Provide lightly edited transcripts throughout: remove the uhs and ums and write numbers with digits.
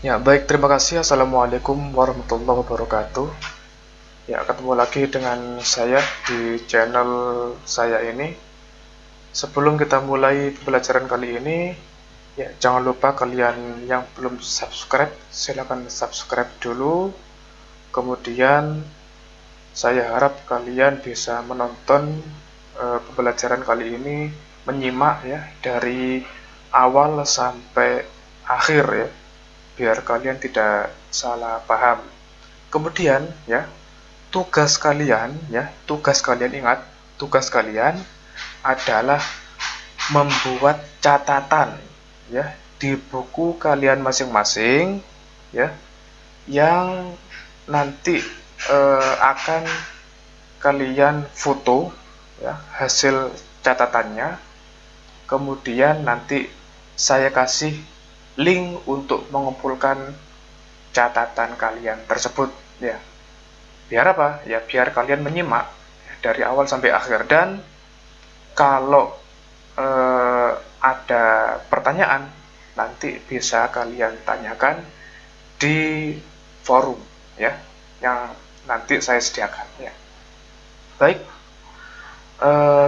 Ya, baik, terima kasih. Assalamualaikum warahmatullahi wabarakatuh. Ya, ketemu lagi dengan saya di channel saya ini. Sebelum kita mulai pembelajaran kali ini, ya jangan lupa kalian yang belum subscribe, silahkan subscribe dulu. Kemudian saya harap kalian bisa menonton pembelajaran kali ini, menyimak ya dari awal sampai akhir ya, biar kalian tidak salah paham. Kemudian ya, tugas kalian ingat, tugas kalian adalah membuat catatan ya di buku kalian masing-masing ya, yang nanti akan kalian foto ya hasil catatannya. Kemudian nanti saya kasih link untuk mengumpulkan catatan kalian tersebut ya. Biar apa? Ya biar kalian menyimak dari awal sampai akhir, dan kalau ada pertanyaan nanti bisa kalian tanyakan di forum ya, yang nanti saya sediakan ya. Baik,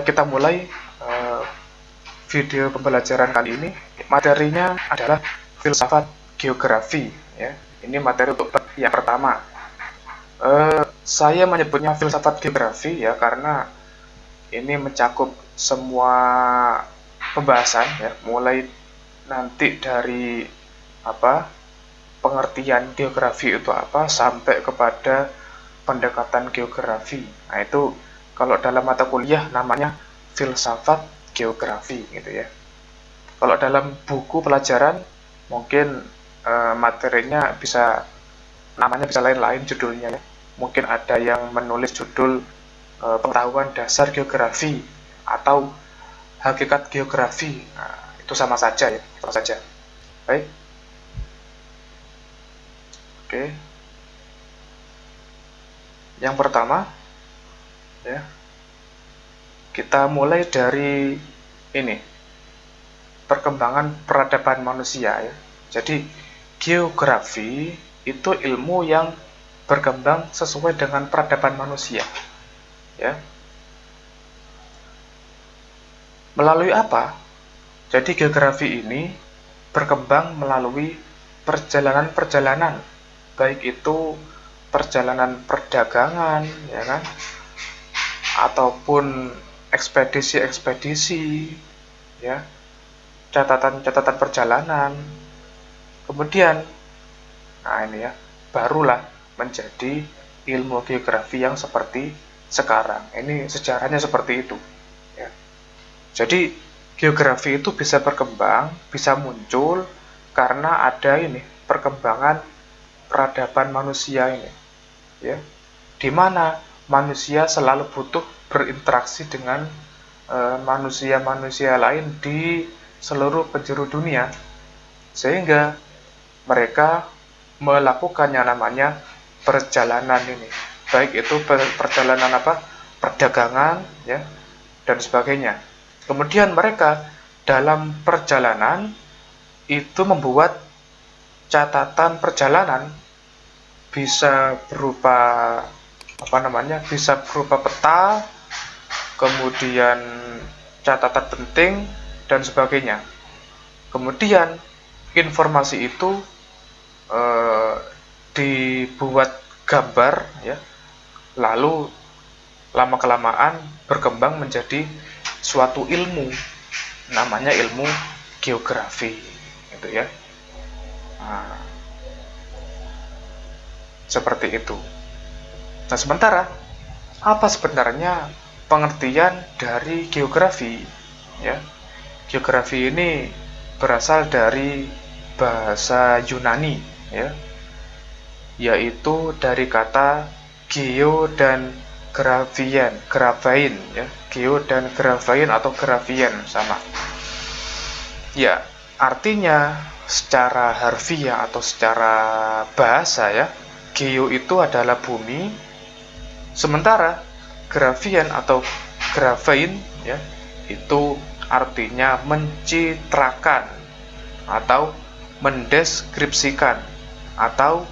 kita mulai video pembelajaran kali ini. Materinya adalah filsafat geografi ya. Ini materi untuk yang pertama. Saya menyebutnya filsafat geografi ya karena ini mencakup semua pembahasan ya, mulai nanti dari pengertian geografi itu apa sampai kepada pendekatan geografi. Nah, itu kalau dalam mata kuliah namanya filsafat geografi gitu ya. Kalau dalam buku pelajaran mungkin materinya namanya bisa lain-lain judulnya ya. Mungkin ada yang menulis judul pengetahuan dasar geografi atau hakikat geografi. Nah, itu sama saja ya, sama saja. Baik. Oke. Yang pertama ya, kita mulai dari ini, perkembangan peradaban manusia ya. Jadi geografi itu ilmu yang berkembang sesuai dengan peradaban manusia ya. Melalui apa? Jadi geografi ini berkembang melalui perjalanan-perjalanan, baik itu perjalanan perdagangan ya kan, ataupun ekspedisi-ekspedisi ya, catatan-catatan perjalanan. Kemudian nah ini ya, barulah menjadi ilmu geografi yang seperti sekarang. Ini sejarahnya seperti itu ya. Jadi geografi itu bisa berkembang, bisa muncul karena ada ini perkembangan peradaban manusia ini ya, di mana manusia selalu butuh berinteraksi dengan manusia-manusia lain di seluruh penjuru dunia, sehingga mereka melakukan yang namanya perjalanan ini, baik itu perjalanan perdagangan ya dan sebagainya. Kemudian mereka dalam perjalanan itu membuat catatan perjalanan, bisa berupa bisa berupa peta, kemudian catatan penting dan sebagainya. Kemudian informasi itu dibuat gambar ya, lalu lama-kelamaan berkembang menjadi suatu ilmu, namanya ilmu geografi gitu ya. Nah, seperti itu. Nah, sementara apa sebenarnya pengertian dari geografi ya? Geografi ini berasal dari bahasa Yunani ya, yaitu dari kata geo dan graphein ya. Geo dan graphein atau graphein sama ya, artinya secara harfiah atau secara bahasa ya, geo itu adalah bumi, sementara graphein atau graphein ya itu artinya mencitrakan atau mendeskripsikan atau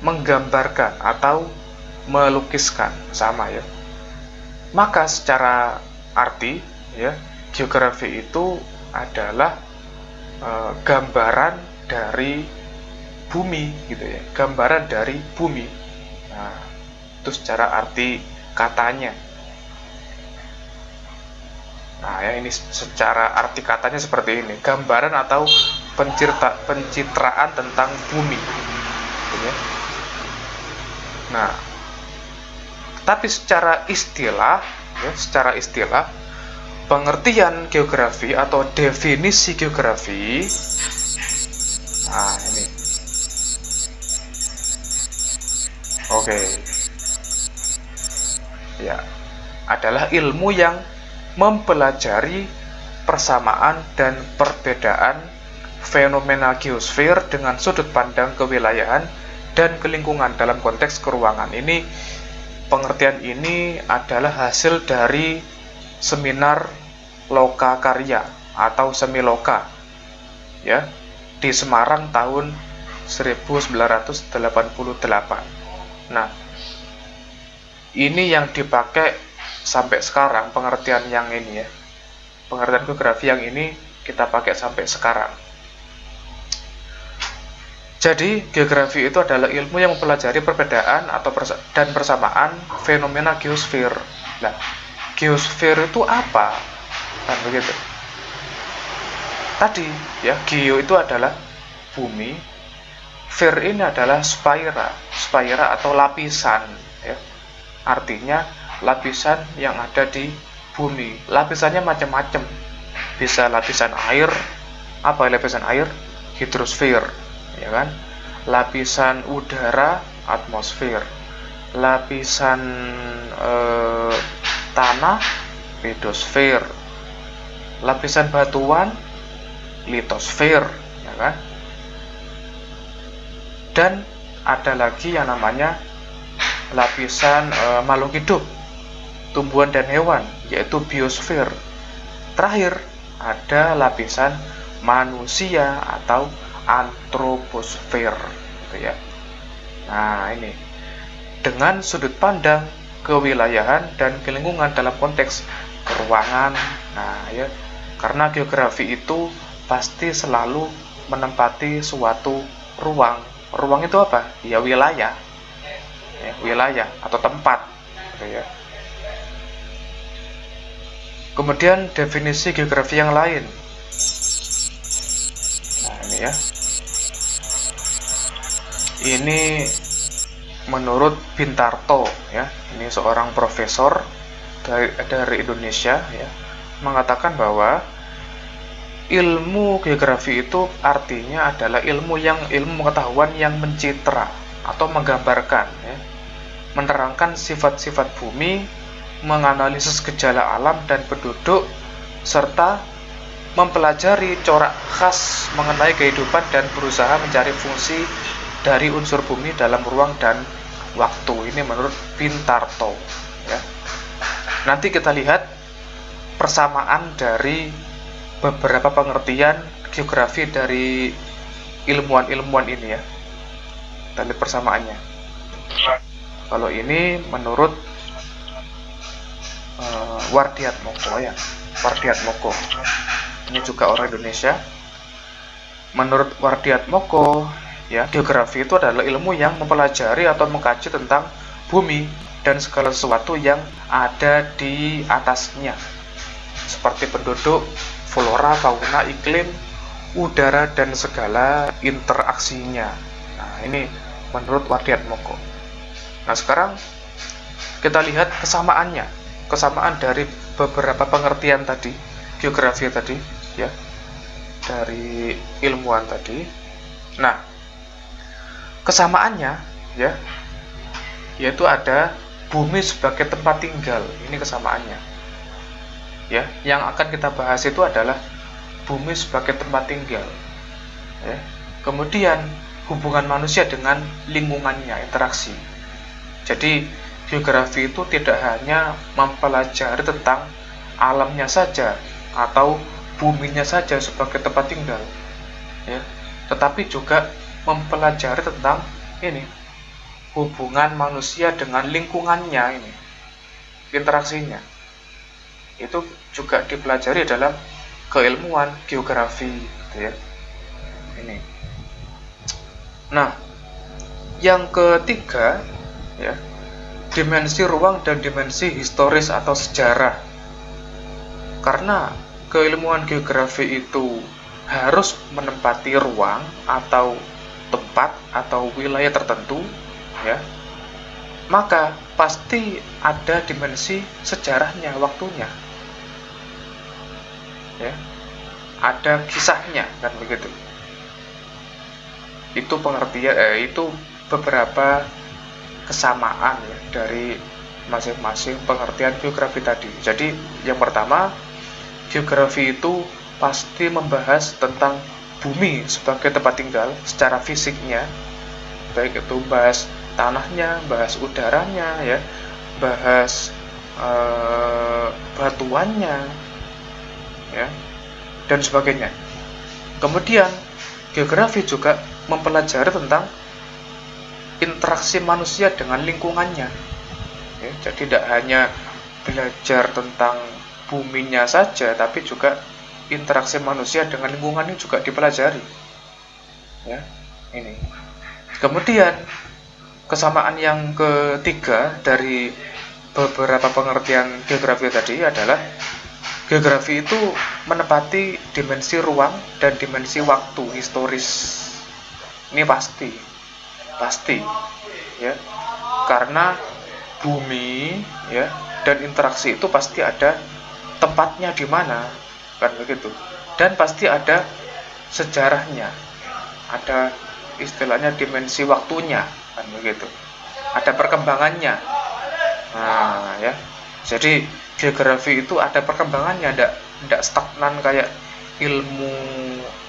menggambarkan atau melukiskan, sama ya. Maka secara arti ya, geografi itu adalah gambaran dari bumi gitu ya, gambaran dari bumi. Nah, itu secara arti katanya. Nah, ya ini secara arti katanya seperti ini, gambaran atau pencitraan tentang bumi gitu ya. Nah, tapi secara istilah ya, secara istilah pengertian geografi atau definisi geografi, nah ini oke ya, adalah ilmu yang mempelajari persamaan dan perbedaan fenomena geosfer dengan sudut pandang kewilayahan dan kelingkungan dalam konteks keruangan. Ini pengertian ini adalah hasil dari seminar Loka Karya atau Semiloka ya, di Semarang tahun 1988. Nah, ini yang dipakai sampai sekarang, pengertian yang ini ya, pengertian geografi yang ini kita pakai sampai sekarang. Jadi geografi itu adalah ilmu yang mempelajari perbedaan atau dan persamaan fenomena geosfer. Nah, geosfer itu apa? Kan begitu. Tadi ya, geo itu adalah bumi, sphere ini adalah spira atau lapisan ya. Artinya lapisan yang ada di bumi. Lapisannya macam-macam. Bisa lapisan air. Apa lapisan air? Hidrosfer, ya kan? Lapisan udara, atmosfer. Lapisan tanah, pedosfer. Lapisan batuan, litosfer, ya kan? Dan ada lagi yang namanya lapisan makhluk hidup, tumbuhan dan hewan, yaitu biosfer. Terakhir ada lapisan manusia atau antroposfer, gitu ya. Nah, ini dengan sudut pandang kewilayahan dan kelingkungan dalam konteks keruangan. Nah, ya, karena geografi itu pasti selalu menempati suatu ruang. Ruang itu apa? Ya wilayah. Ya, wilayah atau tempat, gitu ya. Kemudian definisi geografi yang lain. Nah, ini ya. Ini menurut Bintarto ya. Ini seorang profesor dari Indonesia ya, mengatakan bahwa ilmu geografi itu artinya adalah ilmu pengetahuan yang mencitra atau menggambarkan ya, menerangkan sifat-sifat bumi, menganalisis gejala alam dan penduduk, serta mempelajari corak khas mengenai kehidupan dan berusaha mencari fungsi dari unsur bumi dalam ruang dan waktu. Ini menurut Bintarto ya. Nanti kita lihat persamaan dari beberapa pengertian geografi dari ilmuwan-ilmuwan ini ya. Kita lihat persamaannya. Kalau ini menurut Wardiatmoko ya, Wardiatmoko. Ini juga orang Indonesia. Menurut Wardiatmoko ya, geografi itu adalah ilmu yang mempelajari atau mengkaji tentang bumi dan segala sesuatu yang ada di atasnya, seperti penduduk, flora, fauna, iklim, udara, dan segala interaksinya. Nah, ini menurut Wardiatmoko. Nah, sekarang kita lihat kesamaannya, kesamaan dari beberapa pengertian tadi, geografi tadi, ya, dari ilmuwan tadi. Nah, kesamaannya, ya, yaitu ada bumi sebagai tempat tinggal. Ini kesamaannya. Ya, yang akan kita bahas itu adalah bumi sebagai tempat tinggal. Ya. Kemudian hubungan manusia dengan lingkungannya, interaksi. Jadi geografi itu tidak hanya mempelajari tentang alamnya saja atau buminya saja sebagai tempat tinggal, ya, tetapi juga mempelajari tentang ini hubungan manusia dengan lingkungannya, ini interaksinya. Itu juga dipelajari dalam keilmuan geografi, gitu ya. Ini. Nah, yang ketiga, ya, dimensi ruang dan dimensi historis atau sejarah. Karena keilmuan geografi itu harus menempati ruang atau tempat atau wilayah tertentu, ya, maka pasti ada dimensi sejarahnya, waktunya, ya, ada kisahnya, kan begitu. Itu pengertian, itu beberapa kesamaan ya dari masing-masing pengertian geografi tadi. Jadi yang pertama, geografi itu pasti membahas tentang bumi sebagai tempat tinggal secara fisiknya, baik itu bahas tanahnya, bahas udaranya, ya, bahas batuannya, ya, dan sebagainya. Kemudian geografi juga mempelajari tentang interaksi manusia dengan lingkungannya, ya, jadi tidak hanya belajar tentang buminya saja, tapi juga interaksi manusia dengan lingkungannya juga dipelajari, ya, ini. Kemudian kesamaan yang ketiga dari beberapa pengertian geografi tadi adalah geografi itu menempati dimensi ruang dan dimensi waktu historis. Ini pasti, ya, karena bumi, ya, dan interaksi itu pasti ada tempatnya di mana, kan begitu, dan pasti ada sejarahnya, ada istilahnya dimensi waktunya, kan begitu, ada perkembangannya. Nah, ya, jadi geografi itu ada perkembangannya, tidak stagnan kayak ilmu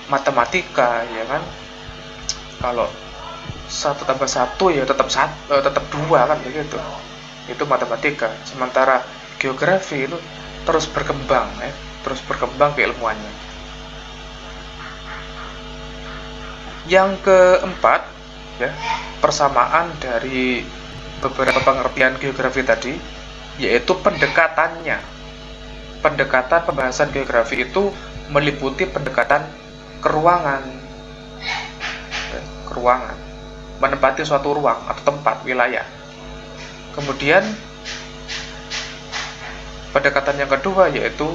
matematika, ya kan. Kalau 1 tambah 1 ya tetap 2, kan begitu. Itu matematika. Sementara geografi itu terus berkembang, ya, terus berkembang keilmuannya. Yang keempat, ya, persamaan dari beberapa pengertian geografi tadi, yaitu pendekatannya. Pendekatan pembahasan geografi itu meliputi pendekatan keruangan, ya, keruangan, menempati suatu ruang atau tempat, wilayah. Kemudian pendekatan yang kedua yaitu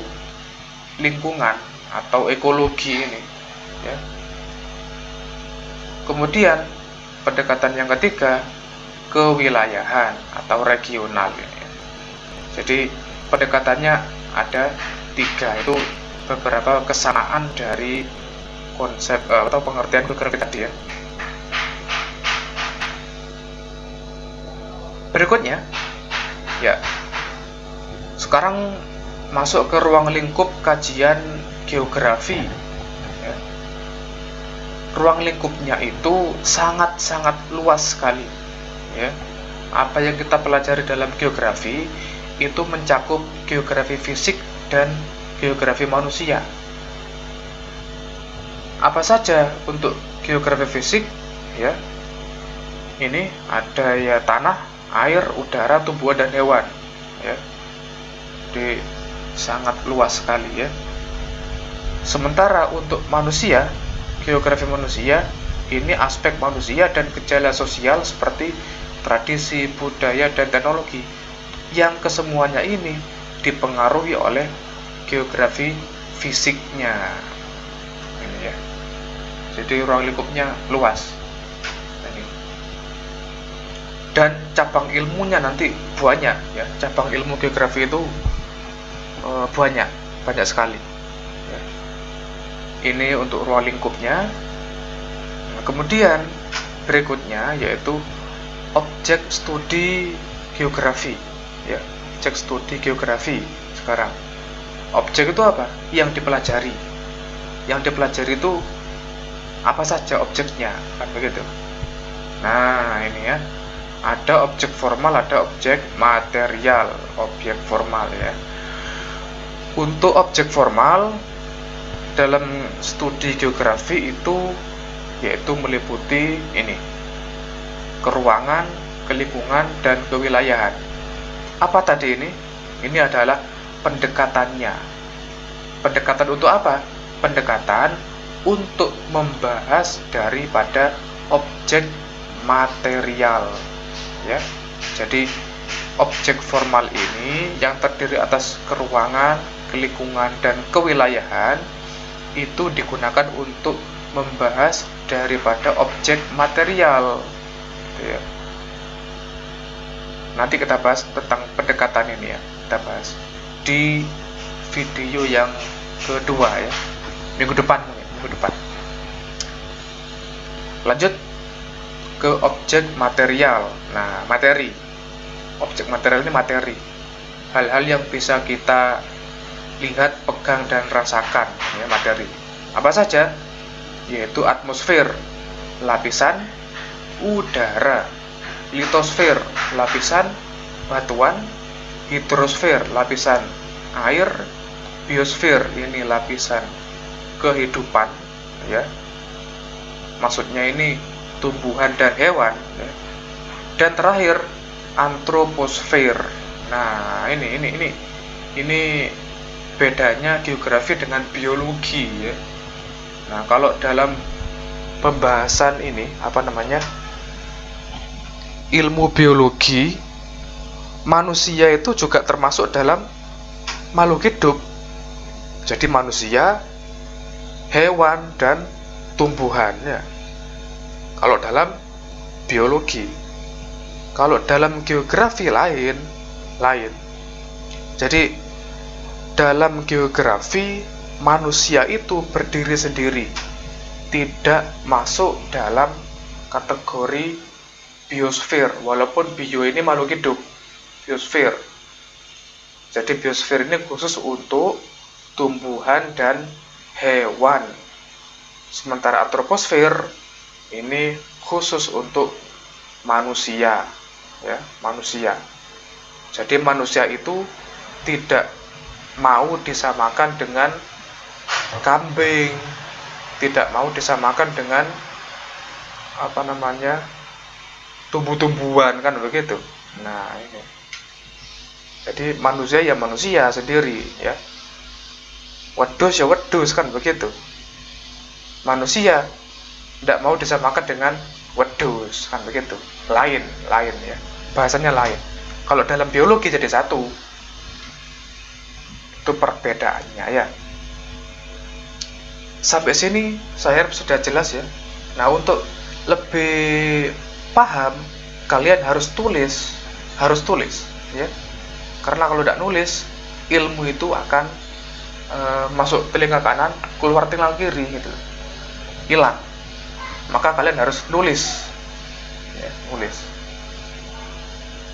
lingkungan atau ekologi ini, ya. Kemudian pendekatan yang ketiga kewilayahan atau regional ini. Jadi pendekatannya ada 3, itu beberapa kesamaan dari konsep atau pengertian geografi tadi, ya. Berikutnya, ya, sekarang masuk ke ruang lingkup kajian geografi, ya. Ruang lingkupnya itu sangat-sangat luas sekali, ya. Apa yang kita pelajari dalam geografi itu mencakup geografi fisik dan geografi manusia. Apa saja untuk geografi fisik, ya? Ini ada, ya, tanah, air, udara, tumbuhan dan hewan, ya. Jadi sangat luas sekali, ya. Sementara untuk manusia, geografi manusia ini aspek manusia dan gejala sosial seperti tradisi, budaya, dan teknologi, yang kesemuanya ini dipengaruhi oleh geografi fisiknya, ini, ya. Jadi ruang lingkupnya luas. Dan cabang ilmunya nanti banyak, ya. Cabang ilmu geografi itu banyak sekali, ya. Ini untuk ruang lingkupnya. Nah, kemudian berikutnya yaitu objek studi geografi, ya. Objek studi geografi. Sekarang objek itu apa? Yang dipelajari. Yang dipelajari itu apa saja objeknya, kan begitu. Nah, ini, ya. Ada objek formal, ada objek material. Objek formal, ya. Untuk objek formal dalam studi geografi itu yaitu meliputi ini, keruangan, kelingkungan, dan kewilayahan. Apa tadi ini? Ini adalah pendekatannya. Pendekatan untuk apa? Pendekatan untuk membahas daripada objek material, ya. Jadi objek formal ini yang terdiri atas keruangan, kelingkungan, dan kewilayahan itu digunakan untuk membahas daripada objek material, ya. Nanti kita bahas tentang pendekatan ini, ya. Kita bahas di video yang kedua, ya, minggu depan. Lanjut ke objek material. Nah, materi. Objek material ini materi. Hal-hal yang bisa kita lihat, pegang, dan rasakan, ya, materi. Apa saja? Yaitu atmosfer, lapisan udara, litosfer, lapisan batuan, hidrosfer, lapisan air, biosfer, ini lapisan kehidupan, ya. Maksudnya ini tumbuhan dan hewan, ya. Dan terakhir antroposfer. Nah, ini bedanya geografi dengan biologi, ya. Nah, kalau dalam pembahasan ini ilmu biologi, manusia itu juga termasuk dalam makhluk hidup. Jadi manusia, hewan, dan tumbuhannya. Kalau dalam biologi, kalau dalam geografi lain. Jadi dalam geografi manusia itu berdiri sendiri, tidak masuk dalam kategori biosfer, walaupun bio ini makhluk hidup, biosfer. Jadi biosfer ini khusus untuk tumbuhan dan hewan. Sementara antroposfer ini khusus untuk manusia, ya, manusia. Jadi manusia itu tidak mau disamakan dengan kambing, tidak mau disamakan dengan tumbuh-tumbuhan, kan begitu. Nah, ini. Jadi manusia ya manusia sendiri, ya. Wedus ya wedus, kan begitu. Manusia tidak mau disamakan dengan wedus, kan begitu. Lain, ya. Bahasanya lain. Kalau dalam biologi jadi satu. Itu perbedaannya, ya. Sampai sini saya harap sudah jelas, ya. Nah, untuk lebih paham, kalian harus tulis, ya. Karena kalau tidak nulis, ilmu itu akan masuk telinga kanan, keluar telinga kiri, gitu, hilang. Maka kalian harus nulis, ya, nulis.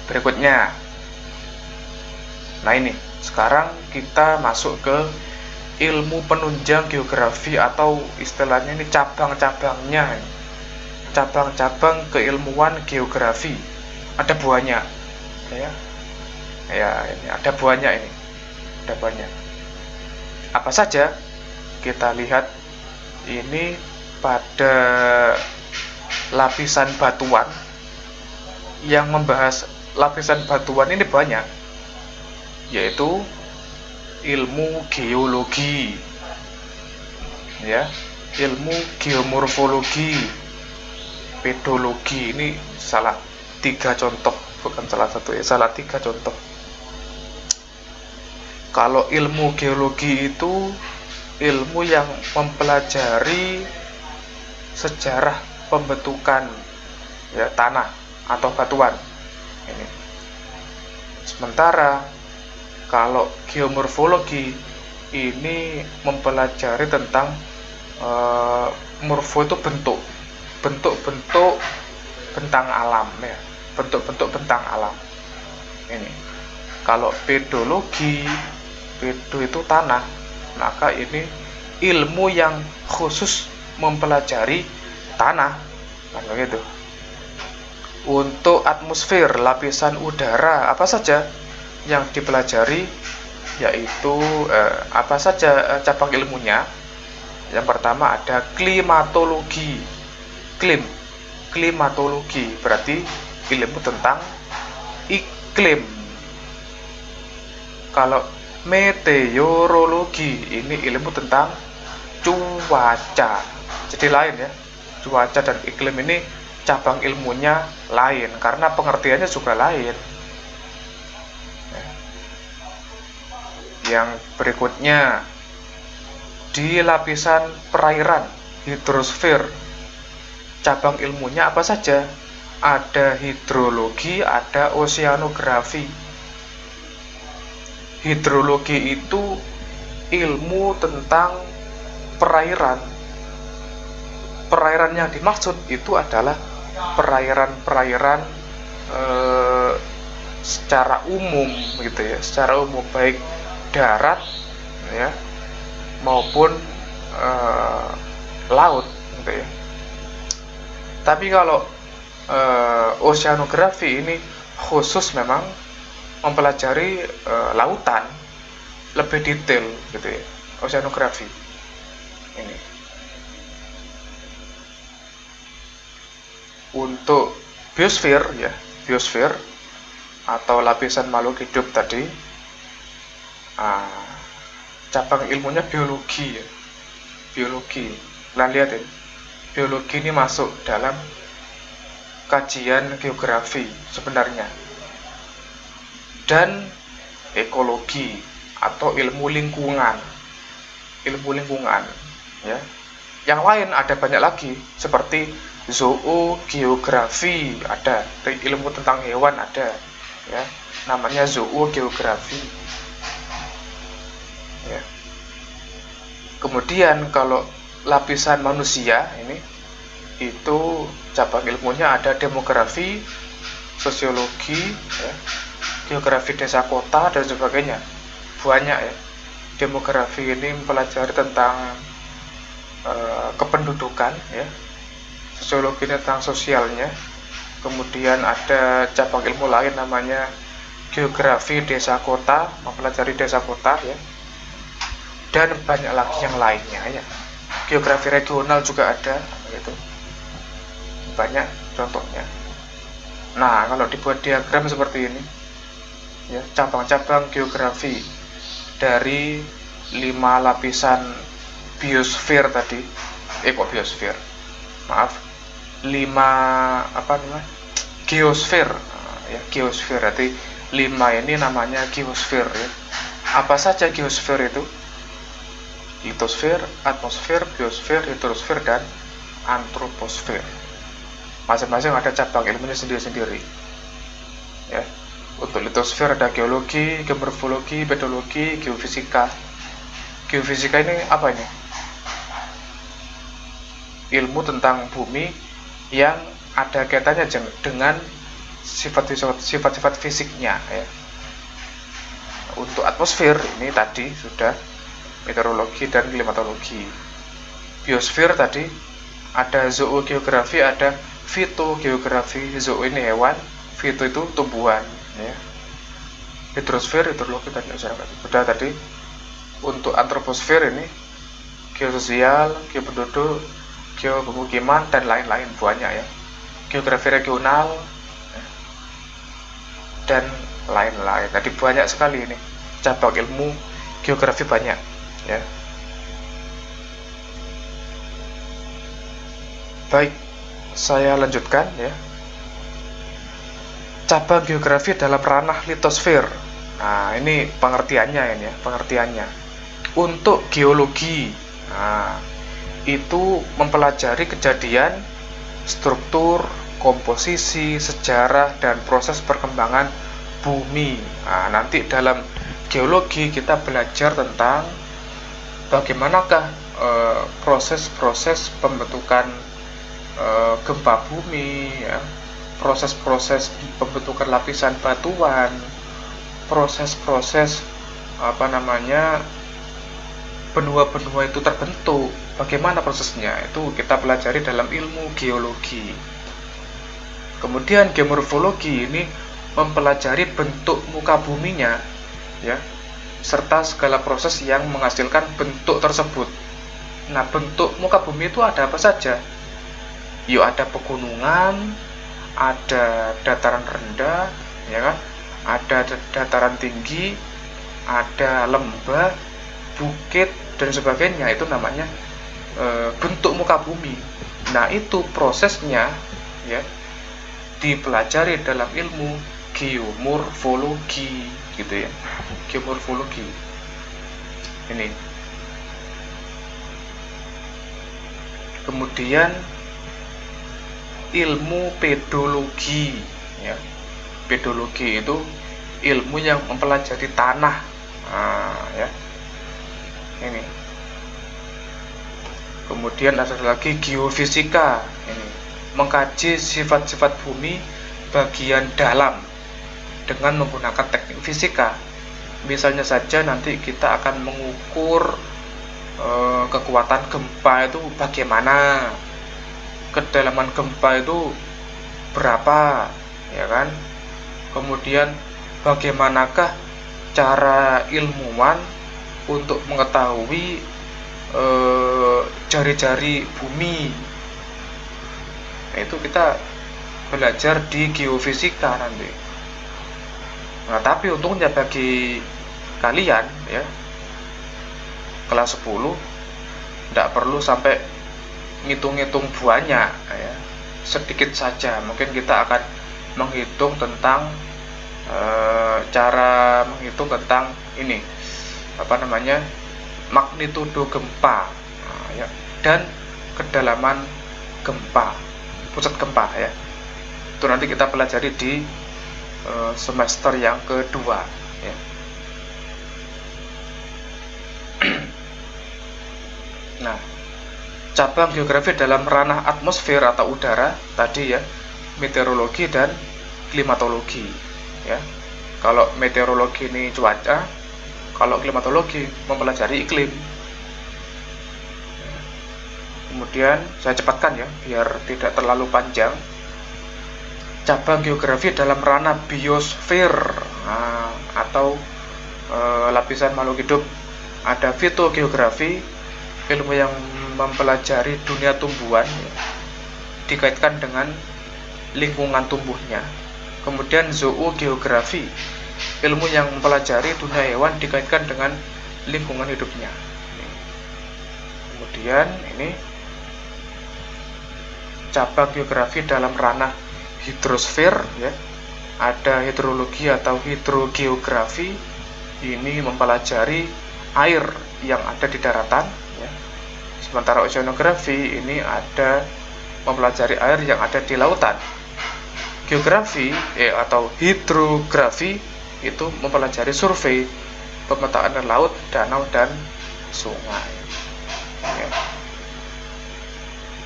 Berikutnya, nah ini sekarang kita masuk ke ilmu penunjang geografi, atau istilahnya ini cabang-cabangnya, cabang-cabang keilmuan geografi. Ada banyak, ya. Ini ada banyak, ada banyak. Apa saja? Kita lihat ini pada lapisan batuan. Yang membahas lapisan batuan ini banyak, yaitu ilmu geologi, ya, ilmu geomorfologi, pedologi. Ini salah 3 contoh, bukan salah satu, ya, salah 3 contoh. Kalau ilmu geologi itu ilmu yang mempelajari sejarah pembentukan, ya, tanah atau batuan. Ini. Sementara kalau geomorfologi ini mempelajari tentang morfo itu bentuk-bentuk bentang alam, ya, bentuk-bentuk bentang alam. Ini. Kalau pedologi, pedo itu tanah, maka ini ilmu yang khusus mempelajari tanah, kan begitu. Untuk atmosfer, lapisan udara, apa saja yang dipelajari, yaitu apa saja cabang ilmunya. Yang pertama ada klimatologi. iklim. Klimatologi berarti ilmu tentang iklim. Kalau meteorologi ini ilmu tentang cuaca. Jadi lain ya. Cuaca dan iklim ini cabang ilmunya lain karena pengertiannya juga lain. Yang berikutnya, di lapisan perairan hidrosfer, cabang ilmunya apa saja? Ada hidrologi, ada oseanografi. Hidrologi itu ilmu tentang perairan. Perairan yang dimaksud itu adalah perairan-perairan secara umum gitu ya, secara umum baik darat ya maupun laut gitu ya. Tapi kalau oceanografi ini khusus memang mempelajari lautan lebih detail gitu ya, oceanografi ini. Untuk biosfer ya, biosfer atau lapisan makhluk hidup tadi, cabang ilmunya biologi ya, biologi. Kalian lihat ya, biologi ini masuk dalam kajian geografi sebenarnya, dan ekologi atau ilmu lingkungan ya. Yang lain ada banyak lagi seperti zoogeografi, ada ilmu tentang hewan ada ya, namanya zoogeografi ya. Kemudian kalau lapisan manusia ini itu cabang ilmunya ada demografi, sosiologi ya, geografi desa kota dan sebagainya, banyak ya. Demografi ini mempelajari tentang kependudukan ya, sosiologi tentang sosialnya. Kemudian ada cabang ilmu lain namanya geografi desa kota, mempelajari desa kota ya, dan banyak lagi yang lainnya ya. Geografi regional juga ada gitu, banyak contohnya. Nah, kalau dibuat diagram seperti ini ya, cabang-cabang geografi dari 5 lapisan biosfer tadi, biosfer, maaf, 5 geosfer ya, geosfer berarti 5 ini namanya geosfer ya. Apa saja geosfer itu? Litosfer, atmosfer, biosfer, hidrosfer, dan antroposfer. Masing-masing ada cabang ilmunya sendiri-sendiri ya. Untuk litosfer ada geologi, geomorfologi, pedologi, geofisika. Geofisika ini apa ini? Ilmu tentang bumi yang ada kaitannya dengan sifat-sifat fisiknya ya. Untuk atmosfer ini tadi sudah meteorologi dan klimatologi. Biosfer tadi ada zoogeografi, ada fitogeografi. Zoo ini hewan, fito itu tumbuhan ya. Hidrosfer, hidrologi dan oceanografi. Sudah tadi. Untuk antroposfer ini geososial, geopenduduk, geopemukiman dan lain-lain banyak ya. Geografi regional ya, dan lain-lain. Tadi banyak sekali ini cabang ilmu geografi, banyak ya. Baik, saya lanjutkan ya. Cabang geografi dalam ranah litosfer. Nah, ini pengertiannya ini ya, pengertiannya. Untuk geologi, nah, itu mempelajari kejadian, struktur, komposisi, sejarah, dan proses perkembangan bumi. Nah, nanti dalam geologi kita belajar tentang bagaimanakah proses-proses pembentukan gempa bumi ya, proses-proses pembentukan lapisan batuan, proses-proses benua-benua itu terbentuk, bagaimana prosesnya, itu kita pelajari dalam ilmu geologi. Kemudian geomorfologi ini mempelajari bentuk muka buminya ya, serta segala proses yang menghasilkan bentuk tersebut. Nah, bentuk muka bumi itu ada apa saja? Yuk, ada pegunungan, ada dataran rendah, ya kan? Ada dataran tinggi, ada lembah, bukit dan sebagainya. Itu namanya bentuk muka bumi. Nah, itu prosesnya ya dipelajari dalam ilmu geomorfologi, gitu ya. Geomorfologi. Ini. Kemudian ilmu pedologi, ya. Pedologi itu ilmu yang mempelajari tanah. Ya. Ini. Kemudian ada lagi geofisika, ini mengkaji sifat-sifat bumi bagian dalam dengan menggunakan teknik fisika. Misalnya saja nanti kita akan mengukur kekuatan gempa itu bagaimana, kedalaman gempa itu berapa, ya kan? Kemudian bagaimanakah cara ilmuwan untuk mengetahui jari-jari bumi. Nah, itu kita belajar di geofisika nanti. Nah, tapi untungnya bagi kalian ya kelas 10 tidak perlu sampai ngitung-ngitung banyak ya. Sedikit saja. Mungkin kita akan menghitung tentang cara menghitung tentang ini magnitudo gempa, ya, dan kedalaman gempa, pusat gempa ya. Itu nanti kita pelajari di semester yang kedua ya. Nah, cabang geografi dalam ranah atmosfer atau udara tadi ya, meteorologi dan klimatologi ya. Kalau meteorologi ini cuaca, kalau klimatologi mempelajari iklim. Kemudian saya cepatkan ya biar tidak terlalu panjang. Cabang geografi dalam ranah biosfer atau lapisan makhluk hidup. Ada fitogeografi, ilmu yang mempelajari dunia tumbuhan ya, dikaitkan dengan lingkungan tumbuhnya. Kemudian zoogeografi, ilmu yang mempelajari dunia hewan dikaitkan dengan lingkungan hidupnya. Kemudian ini cabang geografi dalam ranah hidrosfer ya. Ada hidrologi atau hidrogeografi, ini mempelajari air yang ada di daratan ya. Sementara oceanografi ini ada mempelajari air yang ada di lautan. Geografi atau hidrografi itu mempelajari survei, pemetaan laut, danau, dan sungai ya.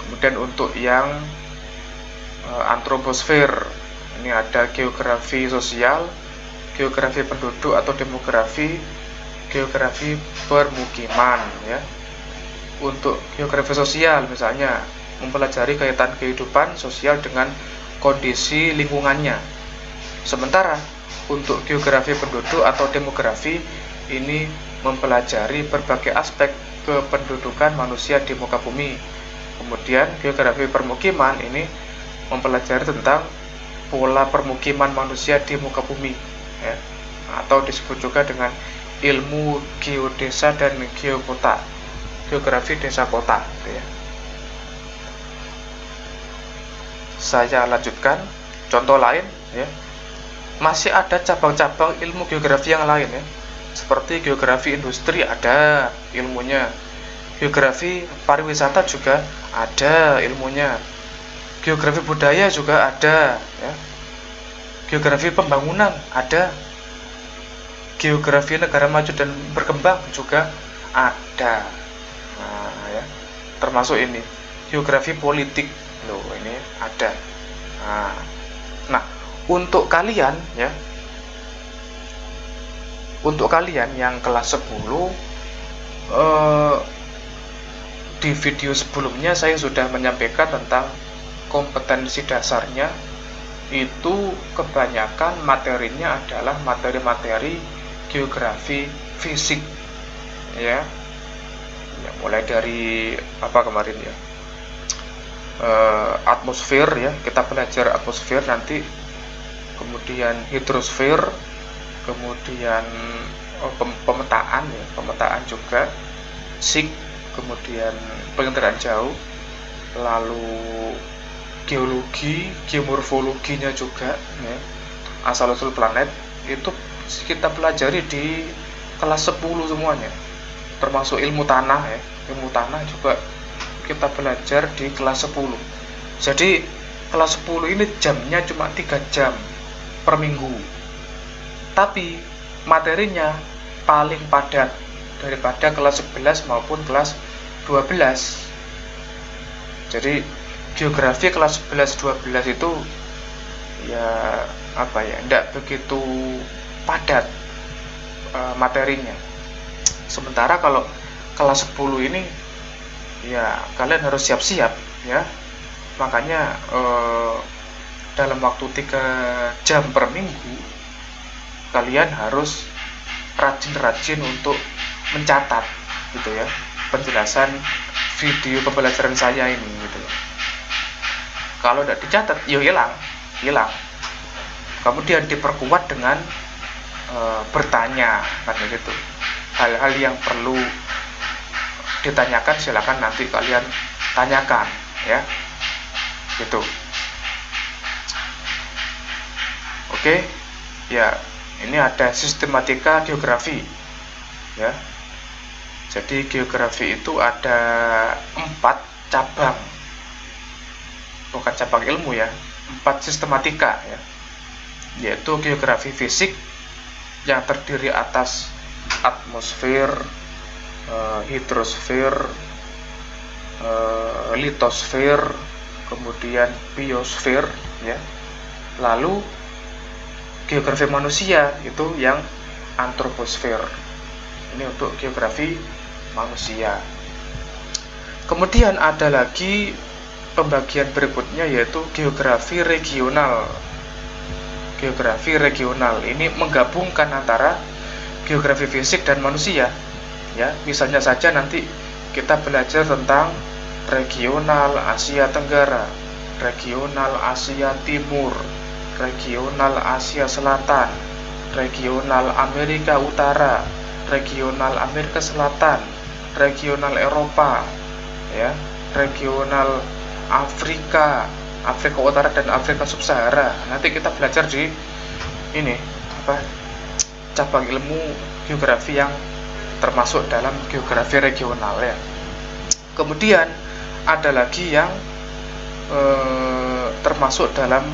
Kemudian untuk yang antroposfer, ini ada geografi sosial, geografi penduduk atau demografi, geografi permukiman ya. Untuk geografi sosial misalnya mempelajari kaitan kehidupan sosial dengan kondisi lingkungannya. Sementara untuk geografi penduduk atau demografi ini mempelajari berbagai aspek kependudukan manusia di muka bumi. Kemudian geografi permukiman ini mempelajari tentang pola permukiman manusia di muka bumi ya, atau disebut juga dengan ilmu geodesa dan geokota, geografi desa kota gitu ya. Saya lanjutkan contoh lain ya. Masih ada cabang-cabang ilmu geografi yang lain ya, seperti geografi industri ada ilmunya, geografi pariwisata juga ada ilmunya, geografi budaya juga ada ya, geografi pembangunan ada, geografi negara maju dan berkembang juga ada. Nah, ya, termasuk ini geografi politik loh, ini ada. Nah, untuk kalian ya, untuk kalian yang kelas 10 di video sebelumnya saya sudah menyampaikan tentang kompetensi dasarnya. Itu kebanyakan materinya adalah materi-materi geografi fisik ya, mulai dari apa kemarin ya, atmosfer ya, kita belajar atmosfer nanti, kemudian hidrosfer, kemudian pemetaan ya, pemetaan juga, SIG, kemudian penginderaan jauh, lalu geologi, geomorfologinya juga ya, asal-usul planet itu kita pelajari di kelas 10 semuanya, termasuk ilmu tanah ya, ilmu tanah juga kita belajar di kelas 10. Jadi kelas 10 ini jamnya cuma 3 jam per minggu, tapi materinya paling padat daripada kelas 11 maupun kelas 12. Jadi geografi kelas 11-12 itu ya apa ya, tidak begitu padat materinya. Sementara kalau kelas 10 ini ya kalian harus siap-siap ya. Makanya dalam waktu 3 jam per minggu kalian harus rajin-rajin untuk mencatat gitu ya, penjelasan video pembelajaran saya ini gitu. Kalau tidak dicatat ya hilang. Kemudian diperkuat dengan bertanya karena gitu. Hal-hal yang perlu ditanyakan silakan nanti kalian tanyakan ya, gitu. Oke ya, ini ada sistematika geografi ya. Jadi geografi itu ada 4 cabang, bukan cabang ilmu ya, 4 sistematika ya, yaitu geografi fisik yang terdiri atas atmosfer, hidrosfer, litosfer, kemudian biosfer ya. Lalu geografi manusia itu yang antroposfer. Ini untuk geografi manusia. Kemudian ada lagi pembagian berikutnya yaitu geografi regional. Geografi regional ini menggabungkan antara geografi fisik dan manusia ya. Misalnya saja nanti kita belajar tentang regional Asia Tenggara, regional Asia Timur, regional Asia Selatan, regional Amerika Utara, regional Amerika Selatan, regional Eropa ya, regional Afrika Utara dan Afrika Subsahara. Nanti kita belajar di ini apa, cabang ilmu geografi yang termasuk dalam geografi regional ya. Kemudian ada lagi yang termasuk dalam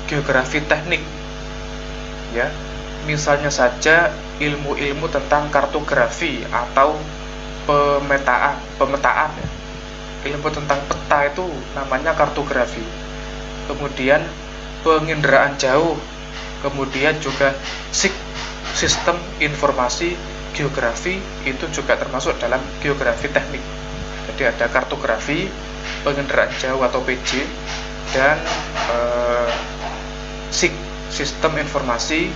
geografi teknik ya. Misalnya saja ilmu-ilmu tentang kartografi atau pemetaan ya. Ilmu tentang peta itu namanya kartografi. Kemudian penginderaan jauh, kemudian juga sistem informasi geografi itu juga termasuk dalam geografi teknik. Jadi ada kartografi, penginderaan jauh atau PJ, dan sistem informasi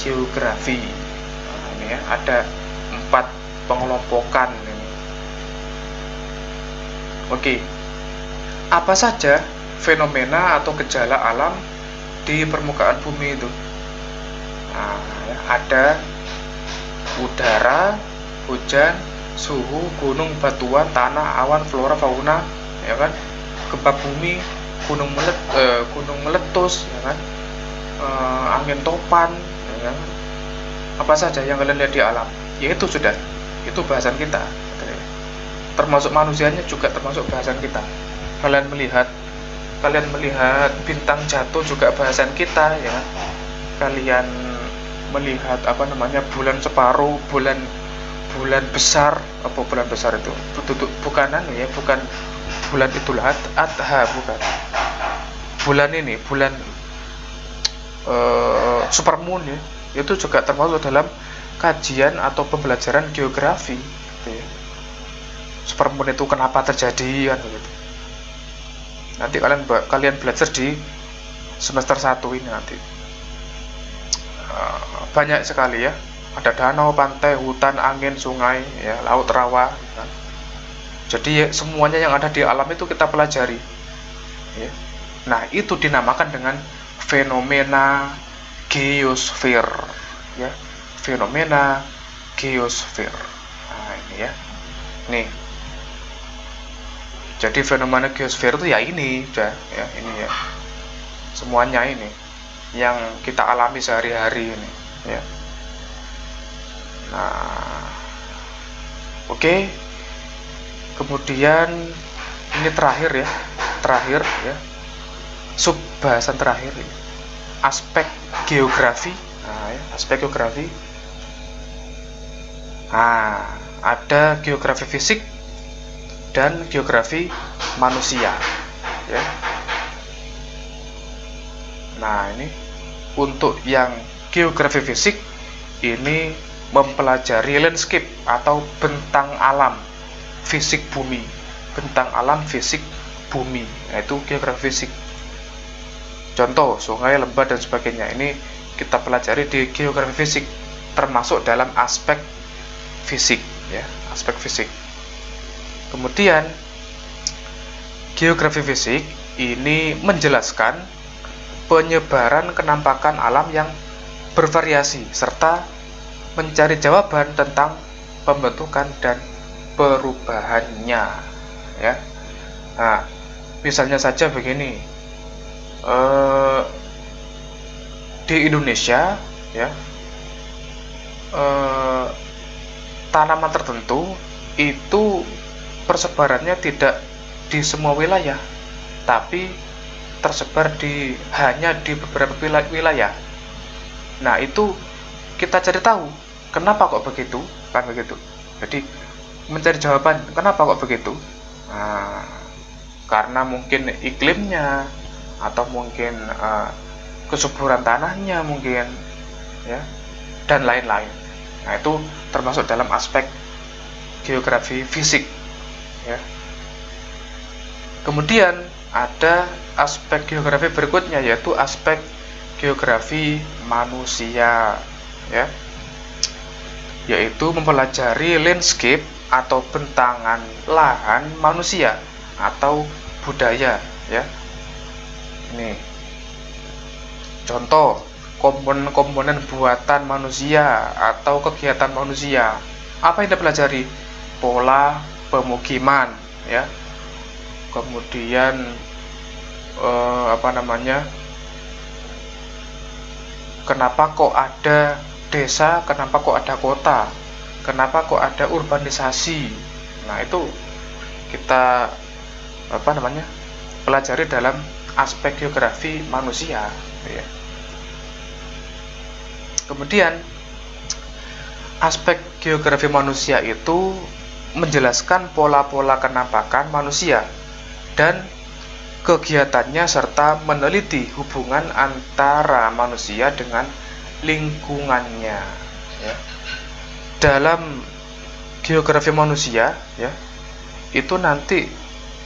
geografi. Nah, ini ya, ada 4 pengelompokan ini. Oke, apa saja fenomena atau gejala alam di permukaan bumi itu? Nah, ya, ada udara, hujan, suhu, gunung, batuan, tanah, awan, flora, fauna, ya kan? Gempa bumi, gunung meletus, ya kan? Angin topan, ya kan? Apa saja yang kalian lihat di alam, yaitu sudah, itu bahasan kita. Termasuk manusianya juga termasuk bahasan kita. Kalian melihat bintang jatuh juga bahasan kita, ya kan? Kalian melihat bulan separuh, bulan besar, apa bulan besar itu? Bukan bulan Idul Adha, bukan. Bulan ini, bulan supermoon ya, itu juga termasuk dalam kajian atau pembelajaran geografi gitu ya. Supermoon itu kenapa terjadi kan gitu. Nanti kalian belajar di semester 1 ini nanti. Banyak sekali ya. Ada danau, pantai, hutan, angin, sungai, ya, laut, rawa kan. Jadi ya, semuanya yang ada di alam itu kita pelajari. ya. Nah, itu dinamakan dengan fenomena geosfer, ya. Fenomena geosfer. Nah, ini ya. Nih. Jadi fenomena geosfer itu ya ini, udah ya, ini ya. Semuanya ini yang kita alami sehari-hari ini, ya. Nah, oke. Kemudian ini terakhir ya. Sub bahasan terakhir ini. Aspek geografi. Nah, ya, aspek geografi. Nah, ada geografi fisik dan geografi manusia, ya. Nah, ini untuk yang geografi fisik ini mempelajari landscape atau bentang alam fisik bumi, bentang alam fisik bumi, yaitu geografi fisik. Contoh sungai, lembah dan sebagainya ini kita pelajari di geografi fisik, termasuk dalam aspek fisik, ya, aspek fisik. Kemudian geografi fisik ini menjelaskan penyebaran kenampakan alam yang bervariasi serta mencari jawaban tentang pembentukan dan perubahannya, ya. Nah, misalnya saja begini, di Indonesia, ya, tanaman tertentu itu persebarannya tidak di semua wilayah, tapi tersebar hanya di beberapa wilayah. Nah, itu kita cari tahu kenapa kok begitu, kan begitu. Jadi mencari jawaban kenapa kok begitu. Nah, karena mungkin iklimnya atau mungkin kesuburan tanahnya mungkin, ya, dan lain-lain. Nah, itu termasuk dalam aspek geografi fisik, ya. Kemudian ada aspek geografi berikutnya, yaitu aspek geografi manusia, ya, yaitu mempelajari landscape atau bentangan lahan manusia atau budaya, ya. Ini contoh komponen-komponen buatan manusia atau kegiatan manusia. Apa yang dipelajari? Pola pemukiman, ya. Kemudian kenapa kok ada desa, kenapa kok ada kota, kenapa kok ada urbanisasi. Nah, itu kita pelajari dalam aspek geografi manusia, ya. Kemudian aspek geografi manusia itu menjelaskan pola-pola kenampakan manusia dan kegiatannya serta meneliti hubungan antara manusia dengan lingkungannya, ya. Dalam geografi manusia, ya, itu nanti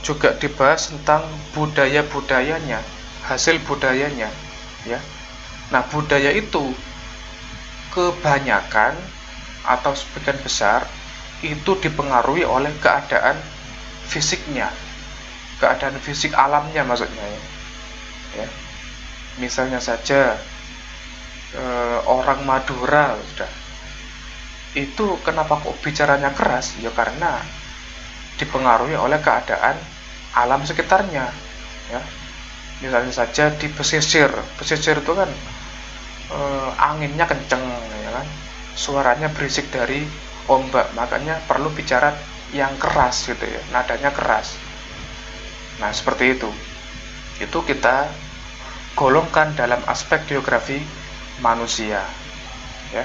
juga dibahas tentang budaya-budayanya, hasil budayanya, ya. Nah, budaya itu kebanyakan atau sebagian besar itu dipengaruhi oleh keadaan fisiknya, keadaan fisik alamnya maksudnya, ya. Misalnya saja orang Madura, sudah, itu kenapa kok bicaranya keras? Ya karena dipengaruhi oleh keadaan alam sekitarnya, ya. Misalnya saja di pesisir itu kan anginnya kenceng, ya kan, suaranya berisik dari ombak, makanya perlu bicara yang keras gitu, ya, nadanya keras. Nah, seperti itu kita golongkan dalam aspek geografi manusia, ya.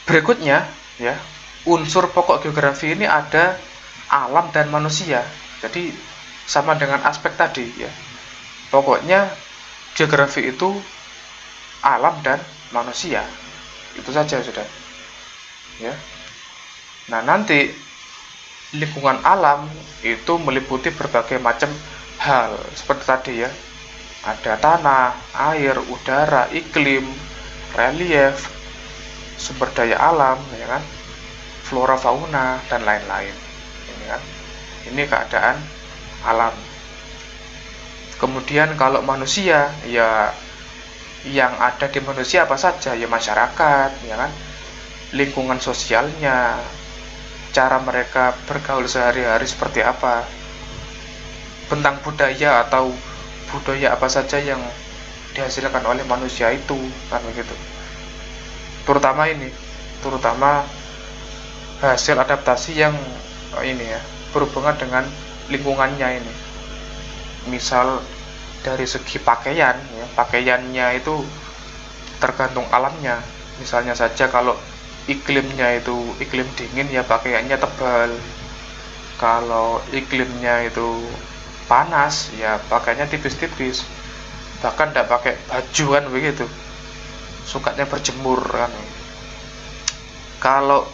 Berikutnya, ya, unsur pokok geografi ini ada alam dan manusia. Jadi sama dengan aspek tadi, ya. Pokoknya geografi itu alam dan manusia. Itu saja sudah. Ya. Nah, nanti lingkungan alam itu meliputi berbagai macam hal seperti tadi, ya. Ada tanah, air, udara, iklim, relief, sumber daya alam, ya kan, flora fauna dan lain-lain, ini kan. Ini keadaan alam. Kemudian kalau manusia, ya yang ada di manusia apa saja, ya masyarakat, ya kan, lingkungan sosialnya, cara mereka bergaul sehari-hari seperti apa, tentang budaya atau budaya apa saja yang dihasilkan oleh manusia itu, kan begitu. Terutama hasil adaptasi yang ini ya, berhubungan dengan lingkungannya ini. Misal dari segi pakaian, ya, pakaiannya itu tergantung alamnya. Misalnya saja kalau iklimnya itu iklim dingin, ya pakaiannya tebal. Kalau iklimnya itu panas, ya pakaiannya tipis-tipis. Bahkan tidak pakai baju, kan begitu. Sukanya berjemur, kan. Kalau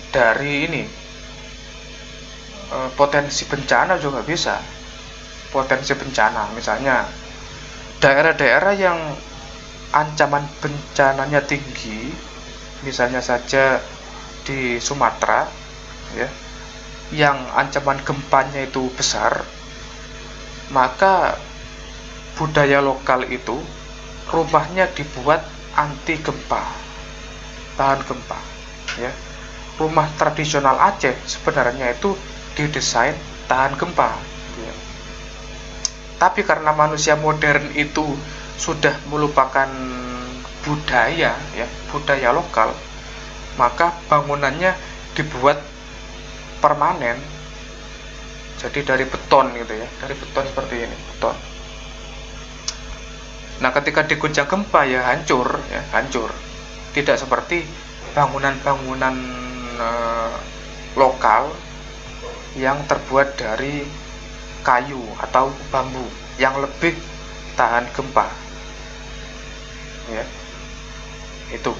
dari ini potensi bencana juga bisa. Potensi bencana, misalnya daerah-daerah yang ancaman bencananya tinggi, misalnya saja di Sumatera, ya, yang ancaman gempanya itu besar, maka budaya lokal itu rumahnya dibuat anti gempa, tahan gempa, ya. Rumah tradisional Aceh sebenarnya itu didesain tahan gempa, ya. Tapi karena manusia modern itu sudah melupakan budaya, ya, budaya lokal, maka bangunannya dibuat permanen. Jadi dari beton gitu ya, dari beton seperti ini, beton. Nah, ketika diguncang gempa ya hancur, ya, hancur. Tidak seperti bangunan-bangunan lokal yang terbuat dari kayu atau bambu yang lebih tahan gempa, ya. Itu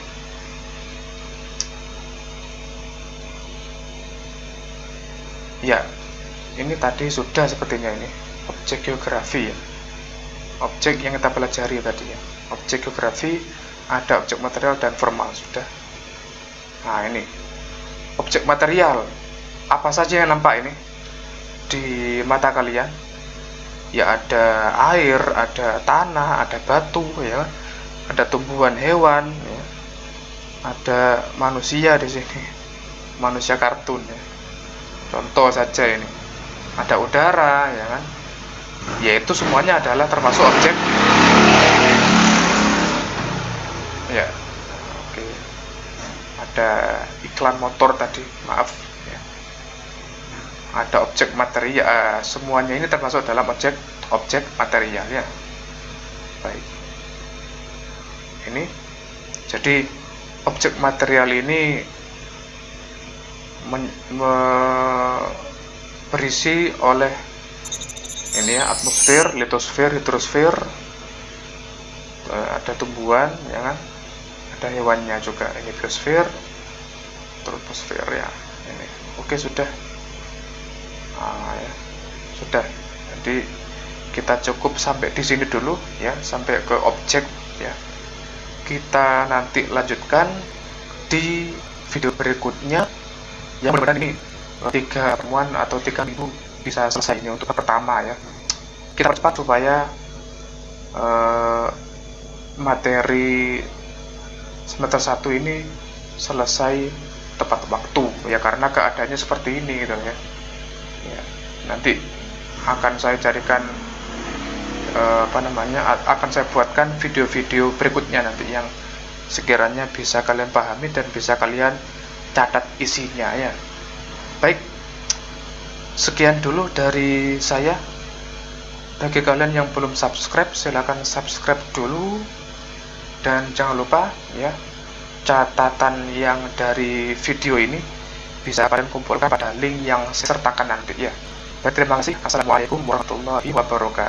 ya, ini tadi sudah sepertinya, ini objek geografi, ya, objek yang kita pelajari tadi, ya, objek geografi, ada objek material dan formal, sudah. Nah, ini objek material, apa saja yang nampak ini di mata kalian? Ya, ada air, ada tanah, ada batu, ya, ada tumbuhan, hewan, ya. Ada manusia di sini, manusia kartun, ya. Contoh saja ini, ada udara, ya kan? Yaitu semuanya adalah termasuk objek, ya. Oke. Ada iklan motor tadi, maaf, ya. Ada objek material, semuanya ini termasuk dalam objek material, ya. Baik. Ini jadi objek material ini berisi oleh ini ya, atmosfer, litosfer, hidrosfer, ada tumbuhan, ya kan, ada hewannya juga, ini biosfer, troposfer, ya, ini. Oke, sudah. Ya, sudah. Jadi kita cukup sampai di sini dulu, ya, sampai ke objek, ya. Kita nanti lanjutkan di video berikutnya, yang mudah-mudahan ini 3 pertemuan atau 3 minggu bisa selesai ini untuk pertama, ya. Kita cepat supaya materi semester 1 ini selesai tepat waktu, ya, karena keadaannya seperti ini gitu, ya. Ya, nanti akan saya carikan akan saya buatkan video-video berikutnya nanti yang sekiranya bisa kalian pahami dan bisa kalian catat isinya, ya. Baik, sekian dulu dari saya. Bagi kalian yang belum subscribe, silakan subscribe dulu, dan jangan lupa, ya, catatan yang dari video ini bisa kalian kumpulkan pada link yang saya sertakan nanti, ya. Baik, terima kasih. Assalamualaikum warahmatullahi wabarakatuh.